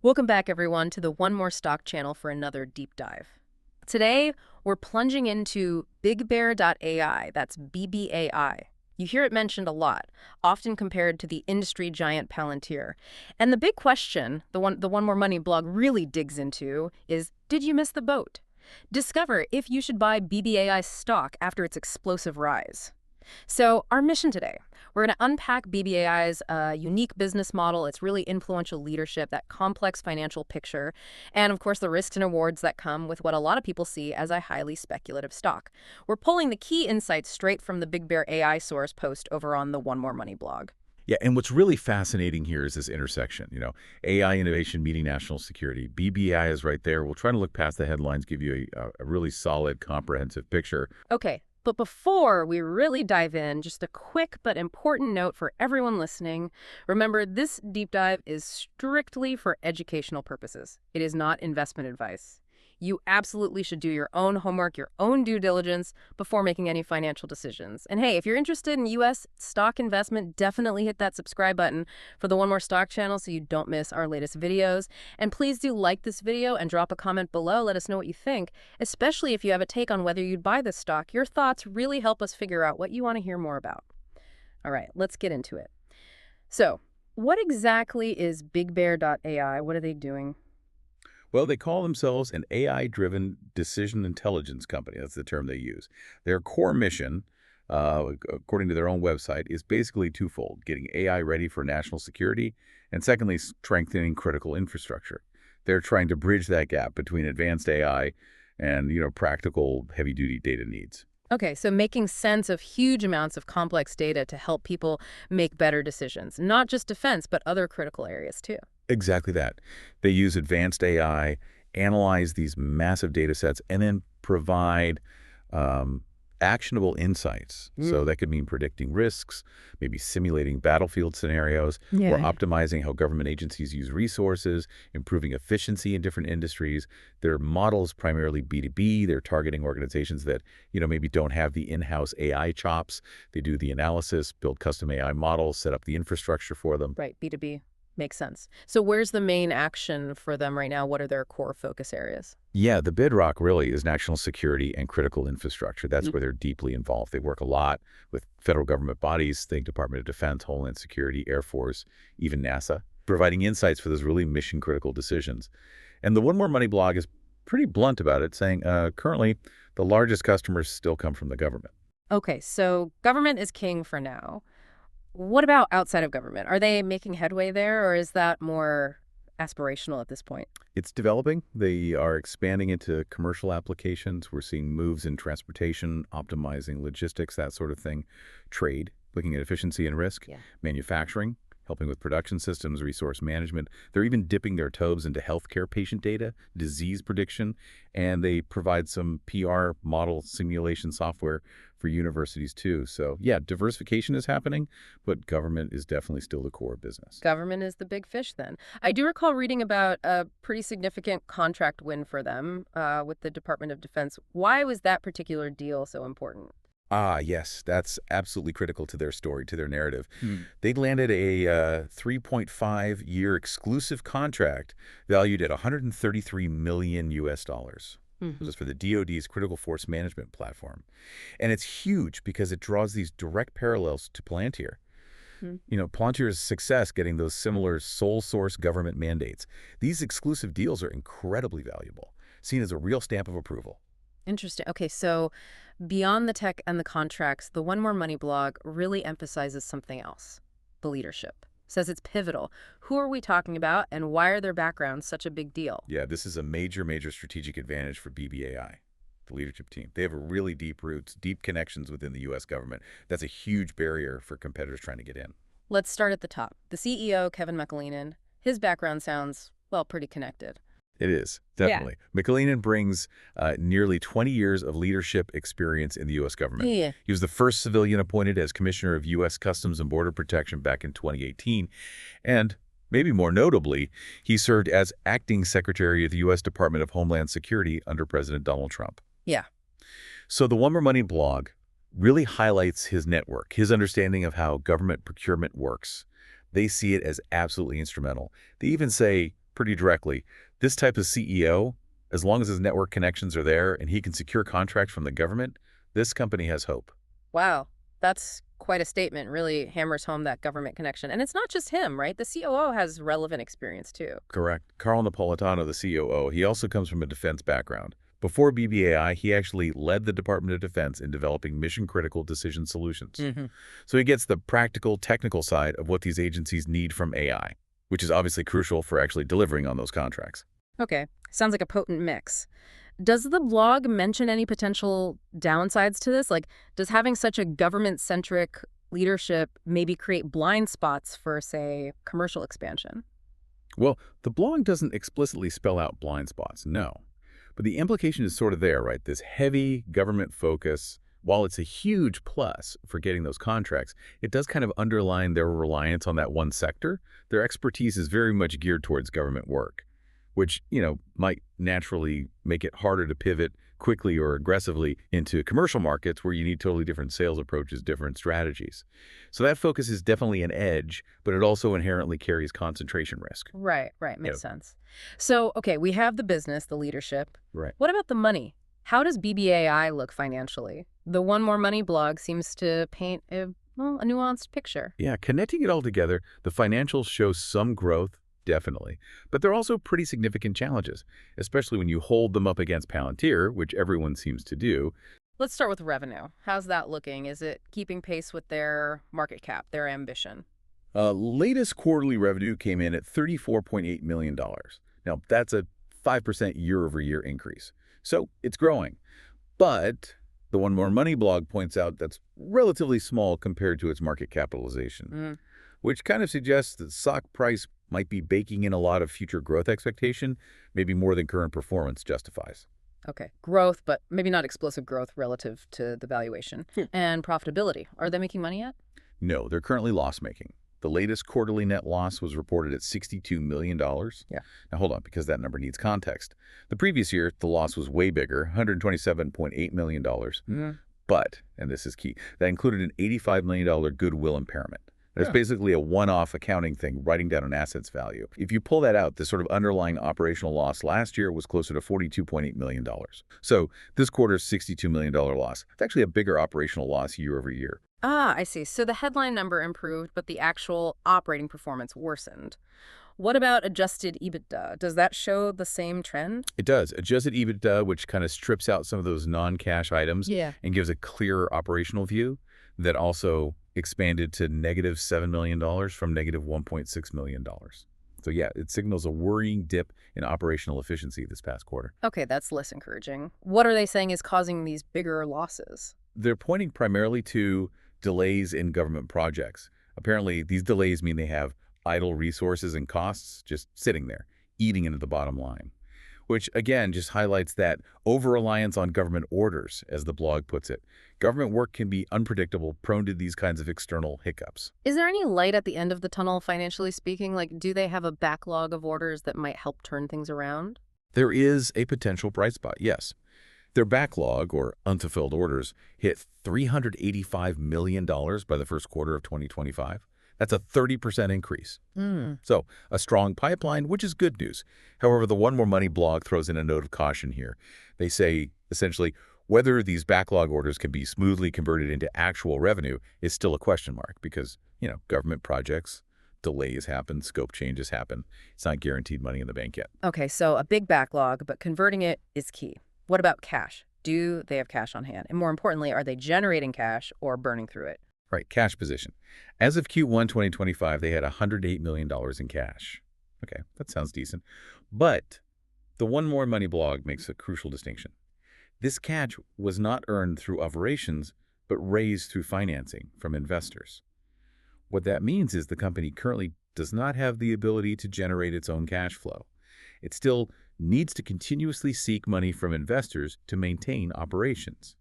Welcome back, everyone, to the One More Stock channel for another deep dive. Today, we're plunging into BigBear.ai, that's BBAI. You hear it mentioned a lot, often compared to the industry giant Palantir. And the big question, the One More Money blog really digs into, is did you miss the boat? Discover if you should buy BBAI stock after its explosive rise. So our mission today, we're going to unpack BBAI's unique business model, its really influential leadership, that complex financial picture, and of course the risks and rewards that come with what a lot of people see as a highly speculative stock. We're pulling the key insights straight from the BigBear.ai Soars post over on the One More Money blog. Yeah, and what's really fascinating here is this intersection, AI innovation meeting national security. BBI is right there. We'll try to look past the headlines, give you a really solid, comprehensive picture. Okay, but before we really dive in, just a quick but important note for everyone listening. Remember, this deep dive is strictly for educational purposes. It is not investment advice. You absolutely should do your own homework, your own due diligence before making any financial decisions. And hey, if you're interested in U.S. stock investment, definitely hit that subscribe button for the One More Stock channel so you don't miss our latest videos. And please do like this video and drop a comment below. Let us know what you think, especially if you have a take on whether you'd buy this stock. Your thoughts really help us figure out what you want to hear more about. All right, let's get into it. So, what exactly is BigBear.ai? What are they doing? Well, they call themselves an AI-driven decision intelligence company. That's the term they use. Their core mission, according to their own website, is basically twofold: getting AI ready for national security, and secondly, strengthening critical infrastructure. They're trying to bridge that gap between advanced AI and, practical heavy-duty data needs. Okay, so making sense of huge amounts of complex data to help people make better decisions, not just defense, but other critical areas too. Exactly that. They use advanced AI, analyze these massive data sets, and then provide actionable insights. So that could mean predicting risks, maybe simulating battlefield scenarios, or optimizing how government agencies use resources, improving efficiency in different industries. Their model is primarily B2B. They're targeting organizations that, maybe don't have the in-house AI chops. They do the analysis, build custom AI models, set up the infrastructure for them. Right, B2B. Makes sense. So where's the main action for them right now? What are their core focus areas? Yeah, the bedrock really is national security and critical infrastructure. That's where they're deeply involved. They work a lot with federal government bodies, think Department of Defense, Homeland Security, Air Force, even NASA, providing insights for those really mission-critical decisions. And the One More Money blog is pretty blunt about it, saying currently the largest customers still come from the government. Okay, so government is king for now. What about outside of government? Are they making headway there, or is that more aspirational at this point? It's developing. They are expanding into commercial applications. We're seeing moves in transportation, optimizing logistics, that sort of thing. Trade, looking at efficiency and risk. Manufacturing, helping with production systems, resource management. They're even dipping their toes into healthcare patient data, disease prediction, and they provide some PR model simulation software for universities too. So yeah, diversification is happening, but government is definitely still the core business. Government is the big fish then. I do recall reading about a pretty significant contract win for them with the Department of Defense. Why was that particular deal so important? Ah, yes, that's absolutely critical to their story, to their narrative. They landed a 3.5-year exclusive contract valued at 133 million US dollars. This is for the DoD's Critical Force Management platform. And it's huge because it draws these direct parallels to Palantir. Palantir's success getting those similar sole source government mandates. These exclusive deals are incredibly valuable, seen as a real stamp of approval. Interesting. Okay, so beyond the tech and the contracts, the One More Money blog really emphasizes something else: the leadership. Says it's pivotal. Who are we talking about, and why are their backgrounds such a big deal? Yeah, this is a major, major strategic advantage for BBAI, the leadership team. They have really deep roots, deep connections within the U.S. government. That's a huge barrier for competitors trying to get in. Let's start at the top. The CEO, Kevin McAleenan, his background sounds, well, pretty connected. It is, definitely. McAleenan brings nearly 20 years of leadership experience in the U.S. government. He was the first civilian appointed as Commissioner of U.S. Customs and Border Protection back in 2018. And maybe more notably, he served as acting Secretary of the U.S. Department of Homeland Security under President Donald Trump. So the One More Money blog really highlights his network, his understanding of how government procurement works. They see it as absolutely instrumental. They even say pretty directly. This type of CEO, as long as his network connections are there and he can secure contracts from the government, this company has hope. Wow, that's quite a statement. Really hammers home that government connection. And it's not just him, right? The COO has relevant experience too. Correct. Carl Napolitano, the COO, he also comes from a defense background. Before BBAI, he actually led the Department of Defense in developing mission-critical decision solutions. So he gets the practical, technical side of what these agencies need from AI, which is obviously crucial for actually delivering on those contracts. Okay, sounds like a potent mix. Does the blog mention any potential downsides to this? Like, does having such a government-centric leadership maybe create blind spots for, say, commercial expansion? Well, the blog doesn't explicitly spell out blind spots, no. But the implication is sort of there, right? This heavy government focus, while it's a huge plus for getting those contracts, it does kind of underline their reliance on that one sector. Their expertise is very much geared towards government work, which, might naturally make it harder to pivot quickly or aggressively into commercial markets where you need totally different sales approaches, different strategies. So that focus is definitely an edge, but it also inherently carries concentration risk. Right, makes sense. So, okay, we have the business, the leadership. Right. What about the money? How does BBAI look financially? The One More Money blog seems to paint a nuanced picture. Yeah, connecting it all together, the financials show some growth, definitely. But they're also pretty significant challenges, especially when you hold them up against Palantir, which everyone seems to do. Let's start with revenue. How's that looking? Is it keeping pace with their market cap, their ambition? Latest quarterly revenue came in at $34.8 million. Now, that's a 5% year-over-year increase. So it's growing. But the One More Money blog points out that's relatively small compared to its market capitalization, which kind of suggests that stock price might be baking in a lot of future growth expectation, maybe more than current performance justifies. Okay, growth, but maybe not explosive growth relative to the valuation. And profitability. Are they making money yet? No, they're currently loss-making. The latest quarterly net loss was reported at $62 million. Yeah. Now, hold on, because that number needs context. The previous year, the loss was way bigger, $127.8 million. But, and this is key, that included an $85 million goodwill impairment. That's basically a one-off accounting thing, writing down an asset's value. If you pull that out, the sort of underlying operational loss last year was closer to $42.8 million. So this quarter's $62 million loss, it's actually a bigger operational loss year over year. Ah, I see. So the headline number improved, but the actual operating performance worsened. What about adjusted EBITDA? Does that show the same trend? It does. Adjusted EBITDA, which kind of strips out some of those non-cash items and gives a clearer operational view, that also expanded to negative $7 million from negative $1.6 million. So yeah, it signals a worrying dip in operational efficiency this past quarter. Okay, that's less encouraging. What are they saying is causing these bigger losses? They're pointing primarily to delays in government projects. Apparently, these delays mean they have idle resources and costs just sitting there, eating into the bottom line, which again just highlights that over-reliance on government orders, as the blog puts it. Government work can be unpredictable, prone to these kinds of external hiccups. Is there any light at the end of the tunnel, financially speaking? Like, do they have a backlog of orders that might help turn things around? There is a potential bright spot, yes. Their backlog, or unfulfilled orders, hit $385 million by the first quarter of 2025. That's a 30% increase. So a strong pipeline, which is good news. However, the One More Money blog throws in a note of caution here. They say, essentially, whether these backlog orders can be smoothly converted into actual revenue is still a question mark because, government projects, delays happen, scope changes happen. It's not guaranteed money in the bank yet. Okay, so a big backlog, but converting it is key. What about cash? Do they have cash on hand? And more importantly, are they generating cash or burning through it? Right, cash position. As of Q1 2025, they had $108 million in cash. Okay, that sounds decent. But the One More Money blog makes a crucial distinction. This cash was not earned through operations, but raised through financing from investors. What that means is the company currently does not have the ability to generate its own cash flow. It still needs to continuously seek money from investors to maintain operations.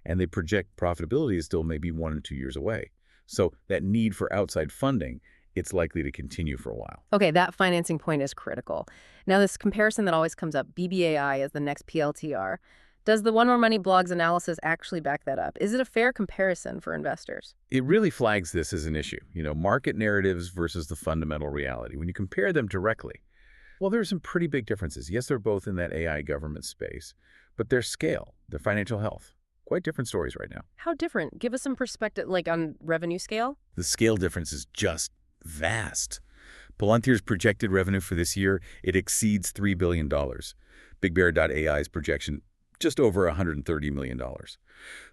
And they project profitability is still maybe 1 or 2 years away. So that need for outside funding, it's likely to continue for a while. Okay, that financing point is critical. Now, this comparison that always comes up, BBAI as the next PLTR, does the One More Money blog's analysis actually back that up? Is it a fair comparison for investors? It really flags this as an issue, market narratives versus the fundamental reality. When you compare them directly, Well, there are some pretty big differences. Yes, they're both in that AI government space, but their scale, their financial health, quite different stories right now. How different? Give us some perspective, like on revenue scale. The scale difference is just vast. Palantir's projected revenue for this year, it exceeds $3 billion. BigBear.ai's projection, just over $130 million.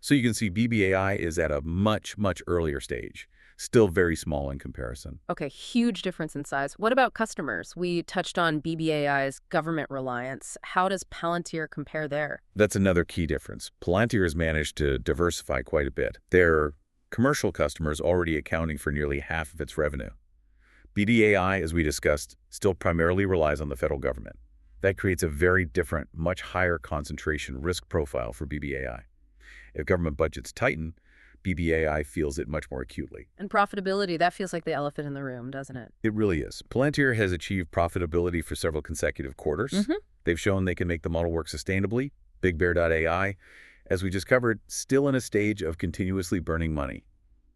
So you can see BBAI is at a much, much earlier stage, still very small in comparison. Okay, huge difference in size. What about customers? We touched on BBAI's government reliance. How does Palantir compare there? That's another key difference. Palantir has managed to diversify quite a bit. Their commercial customers already accounting for nearly half of its revenue. BBAI, as we discussed, still primarily relies on the federal government. That creates a very different, much higher concentration risk profile for BBAI. If government budgets tighten, BBAI feels it much more acutely. And profitability, that feels like the elephant in the room, doesn't it? It really is. Palantir has achieved profitability for several consecutive quarters. They've shown they can make the model work sustainably. BigBear.ai, as we just covered, still in a stage of continuously burning money.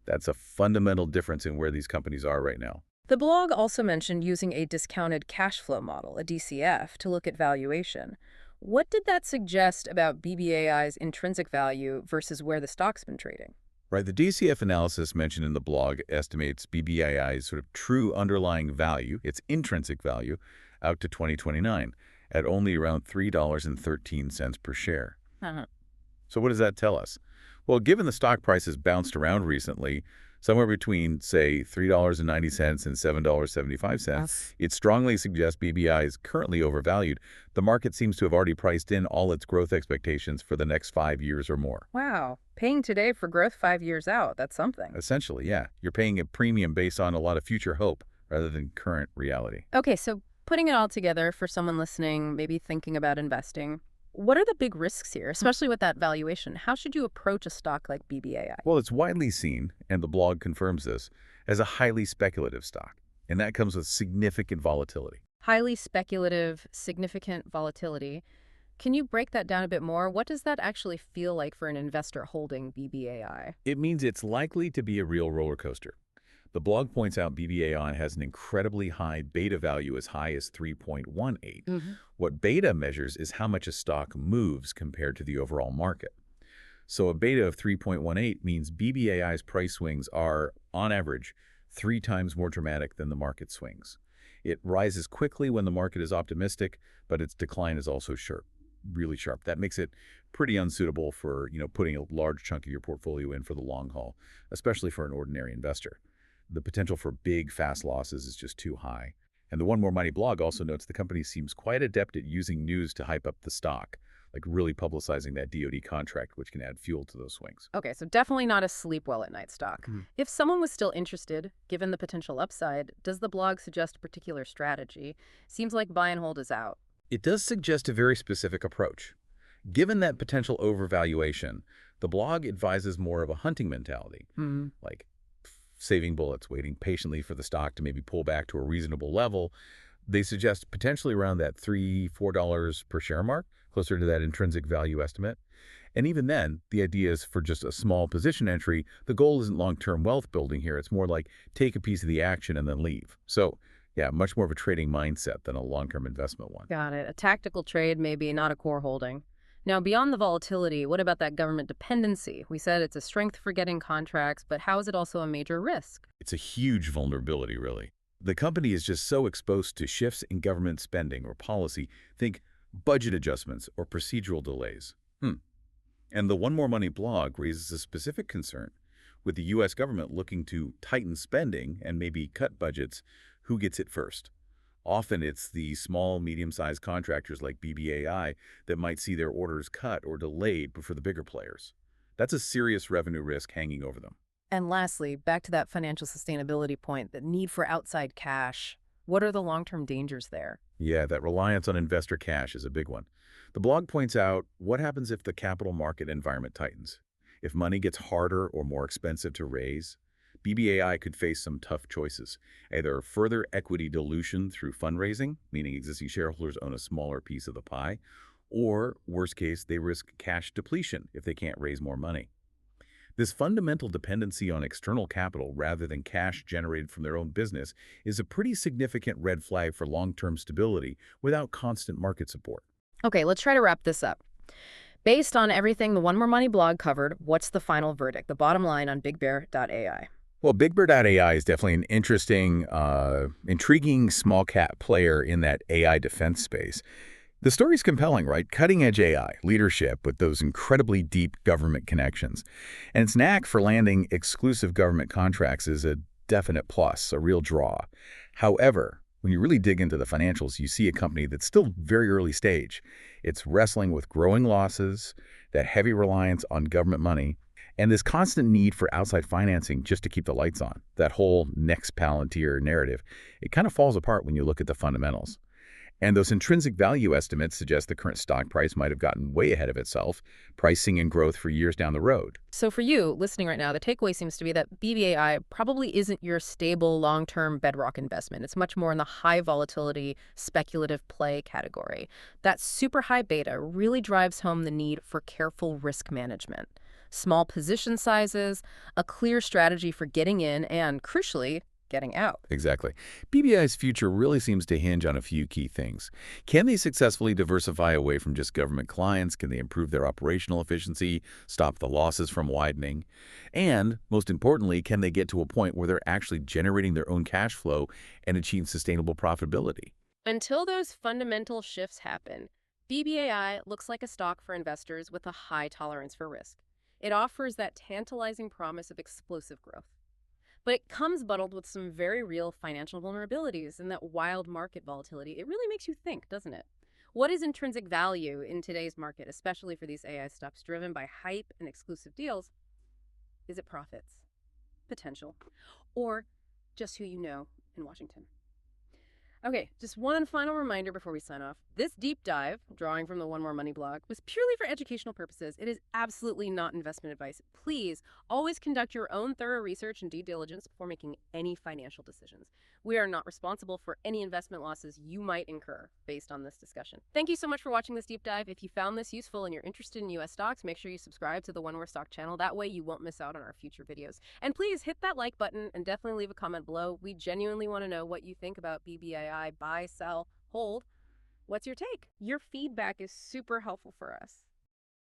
That's a fundamental difference in where these companies are right now. The blog also mentioned using a discounted cash flow model, a DCF, to look at valuation. What did that suggest about BBAI's intrinsic value versus where the stock's been trading? Right, the DCF analysis mentioned in the blog estimates BBAI's sort of true underlying value, its intrinsic value, out to 2029 at only around $3.13 per share. So what does that tell us? Well, given the stock price has bounced around recently, somewhere between, say, $3.90 and $7.75, it strongly suggests BBI is currently overvalued. The market seems to have already priced in all its growth expectations for the next 5 years or more. Wow. Paying today for growth 5 years out, that's something. Essentially, yeah. You're paying a premium based on a lot of future hope rather than current reality. Okay, so putting it all together for someone listening, maybe thinking about investing, what are the big risks here, especially with that valuation? How should you approach a stock like BBAI? Well, it's widely seen, and the blog confirms this, as a highly speculative stock, and that comes with significant volatility. Highly speculative, significant volatility. Can you break that down a bit more? What does that actually feel like for an investor holding BBAI? It means it's likely to be a real roller coaster. The blog points out BBAI has an incredibly high beta value as high as 3.18. What beta measures is how much a stock moves compared to the overall market. So a beta of 3.18 means BBAI's price swings are, on average, 3 times more dramatic than the market swings. It rises quickly when the market is optimistic, but its decline is also sharp, really sharp. That makes it pretty unsuitable for, putting a large chunk of your portfolio in for the long haul, especially for an ordinary investor. The potential for big, fast losses is just too high. And the One More Money blog also notes the company seems quite adept at using news to hype up the stock, like really publicizing that DoD contract, which can add fuel to those swings. Okay, so definitely not a sleep well at night stock. If someone was still interested, given the potential upside, does the blog suggest a particular strategy? Seems like buy and hold is out. It does suggest a very specific approach. Given that potential overvaluation, the blog advises more of a hunting mentality, like saving bullets, waiting patiently for the stock to maybe pull back to a reasonable level. They suggest potentially around that $3, $4 per share mark, closer to that intrinsic value estimate. And even then, the idea is for just a small position entry. The goal isn't long-term wealth building here. It's more like take a piece of the action and then leave. So yeah, much more of a trading mindset than a long-term investment one. Got it. A tactical trade, maybe not a core holding. Now, beyond the volatility, what about that government dependency? We said it's a strength for getting contracts, but how is it also a major risk? It's a huge vulnerability, really. The company is just so exposed to shifts in government spending or policy. Think budget adjustments or procedural delays. And the One More Money blog raises a specific concern. With the U.S. government looking to tighten spending and maybe cut budgets, who gets it first? Often it's the small, medium-sized contractors like BBAI that might see their orders cut or delayed before the bigger players. That's a serious revenue risk hanging over them. And lastly, back to that financial sustainability point, the need for outside cash. What are the long-term dangers there? Yeah, that reliance on investor cash is a big one. The blog points out what happens if the capital market environment tightens. If money gets harder or more expensive to raise, BBAI could face some tough choices, either further equity dilution through fundraising, meaning existing shareholders own a smaller piece of the pie, or, worst case, they risk cash depletion if they can't raise more money. This fundamental dependency on external capital rather than cash generated from their own business is a pretty significant red flag for long-term stability without constant market support. Okay, let's try to wrap this up. Based on everything the One More Money blog covered, what's the final verdict, the bottom line on BigBear.ai? Well, BigBear.ai is definitely an interesting, intriguing small cap player in that AI defense space. The story's compelling, right? Cutting-edge AI, leadership with those incredibly deep government connections. And its knack for landing exclusive government contracts is a definite plus, a real draw. However, when you really dig into the financials, you see a company that's still very early stage. It's wrestling with growing losses, that heavy reliance on government money, and this constant need for outside financing just to keep the lights on. That whole next Palantir narrative, it kind of falls apart when you look at the fundamentals. And those intrinsic value estimates suggest the current stock price might have gotten way ahead of itself, pricing in growth for years down the road. So for you, listening right now, the takeaway seems to be that BBAI probably isn't your stable, long-term bedrock investment. It's much more in the high volatility, speculative play category. That super high beta really drives home the need for careful risk management. Small position sizes, a clear strategy for getting in, and crucially, getting out. Exactly. BBI's future really seems to hinge on a few key things. Can they successfully diversify away from just government clients? Can they improve their operational efficiency, stop the losses from widening? And, most importantly, can they get to a point where they're actually generating their own cash flow and achieve sustainable profitability? Until those fundamental shifts happen, BBAI looks like a stock for investors with a high tolerance for risk. It offers that tantalizing promise of explosive growth. But it comes bundled with some very real financial vulnerabilities and that wild market volatility. It really makes you think, doesn't it? What is intrinsic value in today's market, especially for these AI stocks driven by hype and exclusive deals? Is it profits, potential, or just who you know in Washington? Okay, just one final reminder before we sign off. This deep dive, drawing from the One More Money blog, was purely for educational purposes. It is absolutely not investment advice. Please always conduct your own thorough research and due diligence before making any financial decisions. We are not responsible for any investment losses you might incur based on this discussion. Thank you so much for watching this deep dive. If you found this useful and you're interested in U.S. stocks, make sure you subscribe to the One More Stock channel. That way you won't miss out on our future videos. And please hit that like button and definitely leave a comment below. We genuinely want to know what you think about BBAI, buy, sell, hold. What's your take? Your feedback is super helpful for us.